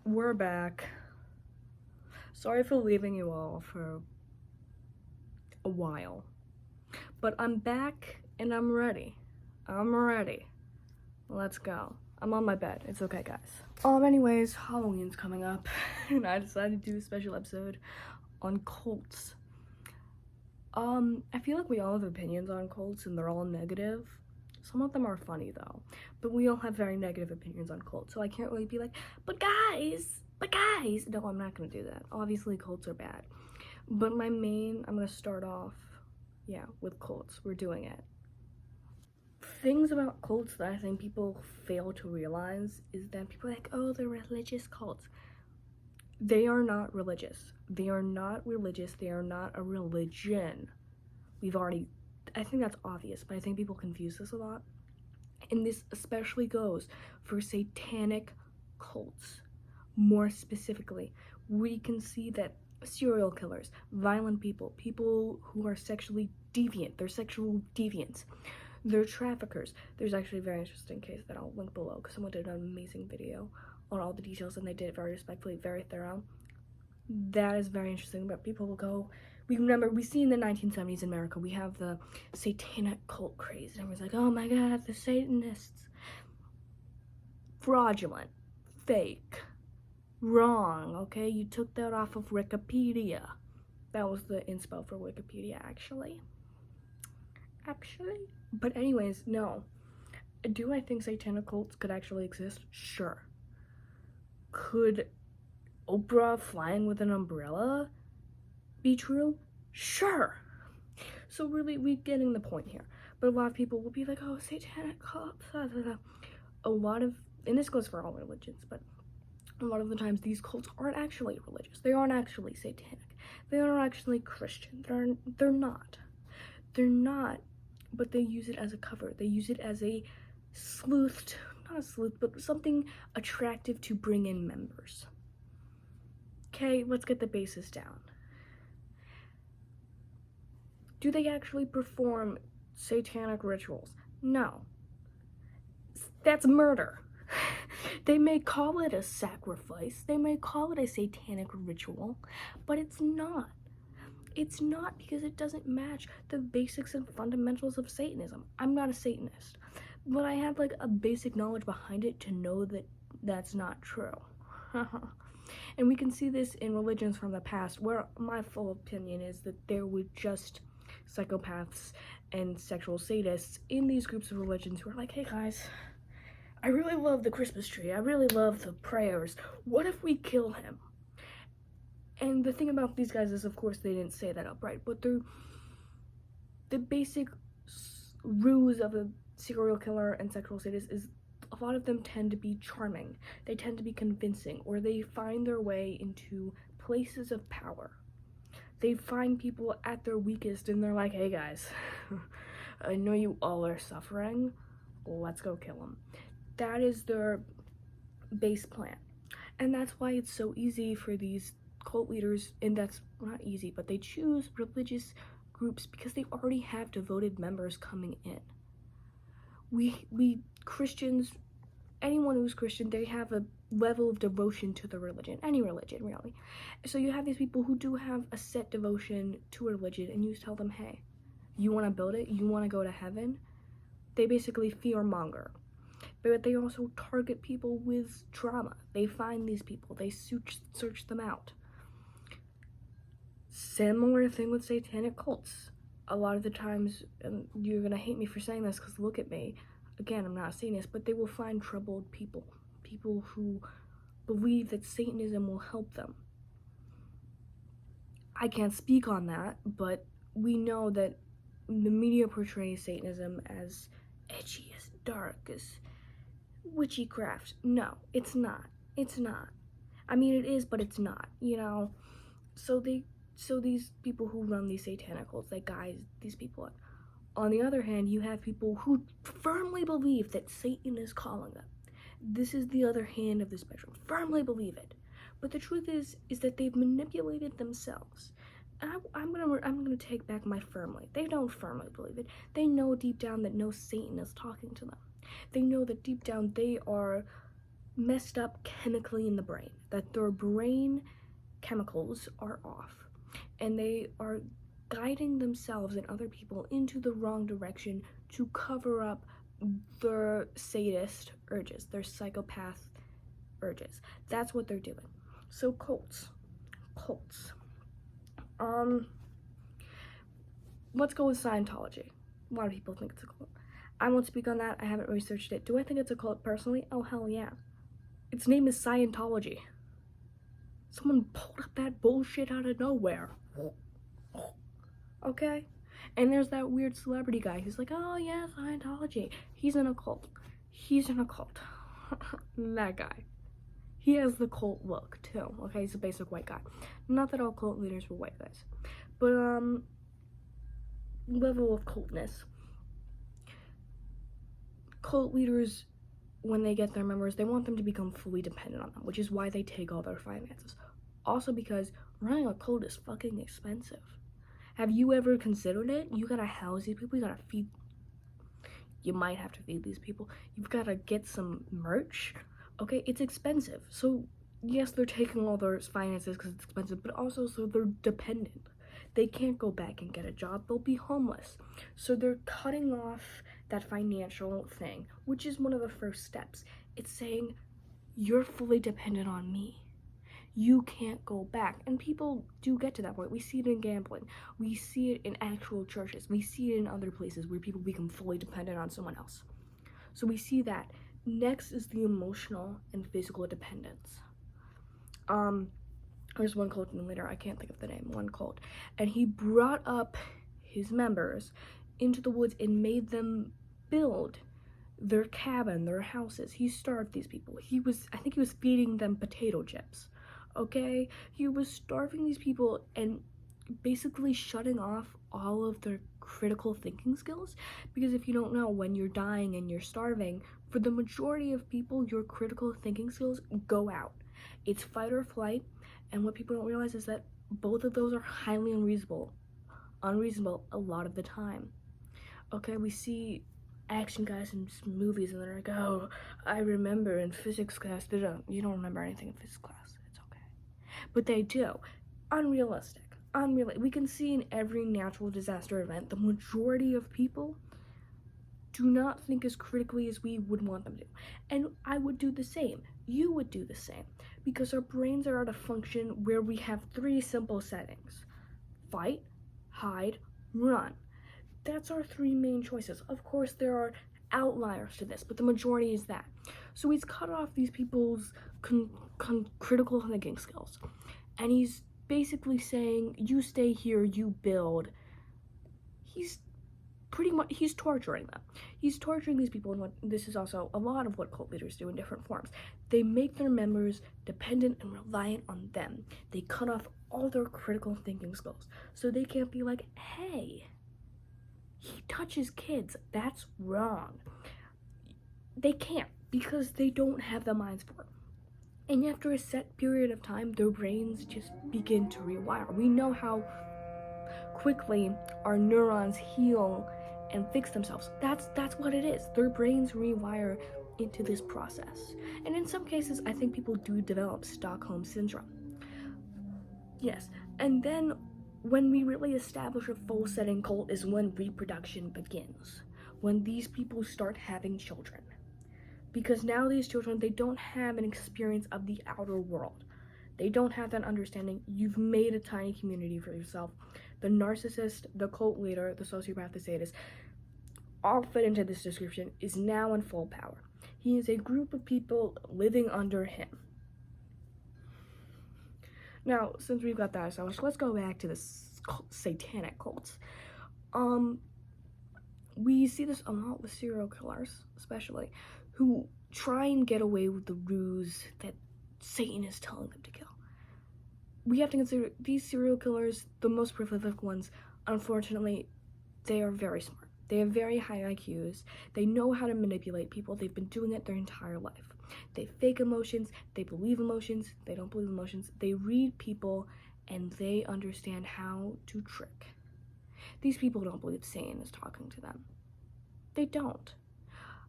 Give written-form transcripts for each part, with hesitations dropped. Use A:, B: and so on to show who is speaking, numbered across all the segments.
A: We're back. Sorry for leaving you all for a while, but I'm back and I'm ready. Let's go. I'm on my bed. It's okay, guys. Anyways, Halloween's coming up, and I decided to do a special episode on cults. I feel like we all have opinions on cults, and they're all negative. Some of them are funny though, but we all have very negative opinions on cults, so I can't really be like, but guys, no, I'm not gonna do that. Obviously cults are bad, but I'm gonna start off, with cults. We're doing it. Things about cults that I think people fail to realize is that people are like, oh, they're religious cults. They are not religious. They are not religious. They are not a religion. I think that's obvious, but I think people confuse this a lot. And this especially goes for satanic cults. More specifically, we can see that serial killers, violent people, people who are sexually deviant, they're sexual deviants, they're traffickers. There's actually a very interesting case that I'll link below because someone did an amazing video on all the details and they did it very respectfully, very thorough. That is very interesting, but people will go, we see in the 1970s in America, we have the satanic cult craze, and everyone's like, oh my god, the Satanists. Fraudulent, fake, wrong, okay? You took that off of Wikipedia. That was the inspo for Wikipedia, actually. But anyways, no. Do I think satanic cults could actually exist? Sure. Could Oprah flying with an umbrella be true? Sure. So really, we're getting the point here. But a lot of people will be like, oh, satanic cults, a lot of, and this goes for all religions, but a lot of the times these cults aren't actually religious. They aren't actually satanic. They aren't actually Christian. They're not, but they use it as a cover. They use it as a not a sleuth, but something attractive to bring in members. Okay, let's get the basis down. Do they actually perform satanic rituals? No. That's murder. They may call it a sacrifice, they may call it a satanic ritual, but it's not. It's not, because it doesn't match the basics and fundamentals of Satanism. I'm not a Satanist, but I have like a basic knowledge behind it to know that that's not true. And we can see this in religions from the past, where my full opinion is that there were just psychopaths and sexual sadists in these groups of religions who are like, hey guys, I really love the Christmas tree, I really love the prayers, what if we kill him? And the thing about these guys is, of course, they didn't say that outright, but the basic ruse of a serial killer and sexual sadist is a lot of them tend to be charming, they tend to be convincing, or they find their way into places of power. They find people at their weakest and they're like, hey guys, I know you all are suffering, let's go kill them. That is their base plan. And that's why it's so easy for these cult leaders, and that's not easy, but they choose religious groups because they already have devoted members coming in. We Christians, anyone who's Christian, they have a level of devotion to the religion, any religion really. So you have these people who do have a set devotion to a religion, and you tell them, hey, you want to build it, you want to go to heaven. They basically fearmonger, but they also target people with trauma. They find these people, they search them out. Similar thing with satanic cults. A lot of the times, and you're gonna hate me for saying this because look at me, again, I'm not a Satanist, but they will find troubled people who believe that Satanism will help them. I can't speak on that, but we know that the media portrays Satanism as edgy, as dark, as witchcraft. No, it's not. It's not. I mean, it is, but it's not, you know? So these people who run these satanic cults, they guise these people up. On the other hand, you have people who firmly believe that Satan is calling them. This is the other hand of the spectrum. Firmly believe it. But the truth is that they've manipulated themselves. And I'm gonna take back my firmly. They don't firmly believe it. They know deep down that no Satan is talking to them. They know that deep down they are messed up chemically in the brain, that their brain chemicals are off, and they are guiding themselves and other people into the wrong direction to cover up their sadist urges, their psychopath urges. That's what they're doing. So cults. Let's go with Scientology. A lot of people think it's a cult. I won't speak on that. I haven't researched it. Do I think it's a cult personally? Oh, hell yeah. Its name is Scientology. Someone pulled up that bullshit out of nowhere. Okay? And there's that weird celebrity guy who's like, oh yeah, Scientology. He's in a cult. That guy. He has the cult look, too. Okay, he's a basic white guy. Not that all cult leaders were white guys. But, level of cultness. Cult leaders, when they get their members, they want them to become fully dependent on them, which is why they take all their finances. Also because running a cult is fucking expensive. Have you ever considered it? You gotta house these people, you gotta feed. You might have to feed these people. You've gotta get some merch. Okay, it's expensive. So, yes, they're taking all their finances because it's expensive, but also so they're dependent. They can't go back and get a job. They'll be homeless. So they're cutting off that financial thing, which is one of the first steps. It's saying, you're fully dependent on me. You can't go back. And people do get to that point. We see it in gambling. We see it in actual churches. We see it in other places where people become fully dependent on someone else. So we see that. Next is the emotional and physical dependence. There's one cult in the leader, I can't think of the name, one cult, and he brought up his members into the woods and made them build their cabin, their houses. He starved these people. I think he was feeding them potato chips, okay? He was starving these people and basically shutting off all of their critical thinking skills, because if you don't know, when you're dying and you're starving, for the majority of people, your critical thinking skills go out. It's fight or flight, and what people don't realize is that both of those are highly unreasonable a lot of the time. Okay, we see action guys in movies and they're like, oh, I remember in physics class. You don't remember anything in physics class. It's okay. But they do. Unrealistic. We can see in every natural disaster event, the majority of people do not think as critically as we would want them to. And I would do the same. You would do the same. Because our brains are at a function where we have 3 simple settings. Fight, hide, run. That's our 3 main choices. Of course, there are outliers to this, but the majority is that. So he's cut off these people's critical thinking skills. And he's basically saying, you stay here, you build. He's torturing them. He's torturing these people, and this is also a lot of what cult leaders do in different forms. They make their members dependent and reliant on them. They cut off all their critical thinking skills. So they can't be like, hey, he touches kids. That's wrong. They can't, because they don't have the minds for it. And after a set period of time, their brains just begin to rewire. We know how quickly our neurons heal and fix themselves. That's what it is. Their brains rewire into this process. And in some cases, I think people do develop Stockholm syndrome. Yes. And then when we really establish a full setting cult is when reproduction begins. When these people start having children. Because now these children, they don't have an experience of the outer world. They don't have that understanding. You've made a tiny community for yourself. The narcissist, the cult leader, the sociopath, the sadist, all fit into this description, is now in full power. He is a group of people living under him. Now, since we've got that established, let's go back to the satanic cults. We see this a lot with serial killers, especially, who try and get away with the ruse that Satan is telling them to kill. We have to consider these serial killers, the most prolific ones, unfortunately, they are very smart. They have very high IQs. They know how to manipulate people. They've been doing it their entire life. They fake emotions. They believe emotions. They don't believe emotions. They read people, and they understand how to trick. These people don't believe Satan is talking to them. They don't.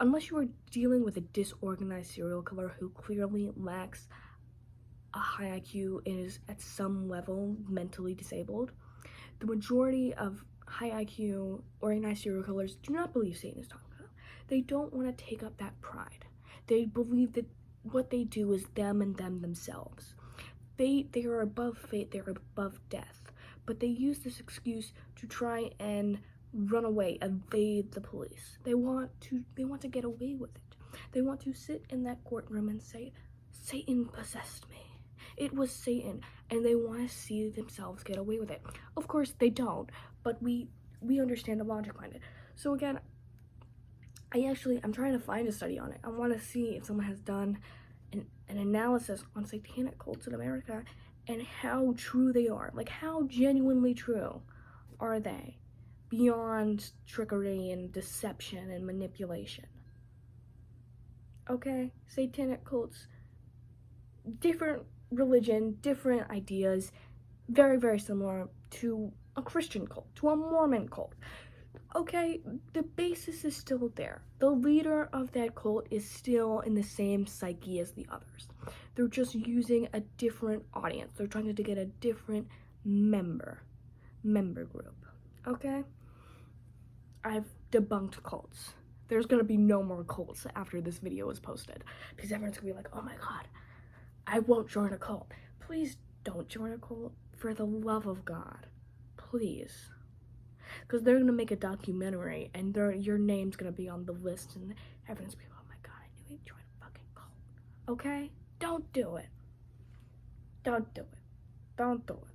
A: unless you are dealing with a disorganized serial killer who clearly lacks a high IQ and is at some level mentally disabled, the majority of high IQ organized serial killers do not believe Satan is talking to them. They don't want to take up that pride. They believe that what they do is them and them themselves. They are above fate, they're above death, but they use this excuse to try and run away, evade the police. They want to get away with it. They want to sit in that courtroom and say, Satan possessed me. It was Satan, and they want to see themselves get away with it. Of course, they don't, but we understand the logic behind it. So again, I'm trying to find a study on it. I want to see if someone has done an analysis on satanic cults in America and how true they are. Like, how genuinely true are they beyond trickery and deception and manipulation? Okay, satanic cults, different religion, different ideas, very, very similar to a Christian cult, to a Mormon cult. Okay, the basis is still there. The leader of that cult is still in the same psyche as the others. They're just using a different audience. They're trying to get a different member group. Okay? I've debunked cults. There's gonna be no more cults after this video is posted, because everyone's gonna be like, oh my god, I won't join a cult. Please don't join a cult, for the love of God. Please. Because they're gonna make a documentary and your name's gonna be on the list and everyone's gonna be like, oh my god, I knew he joined a fucking cult. Okay? Don't do it. Don't do it. Don't do it.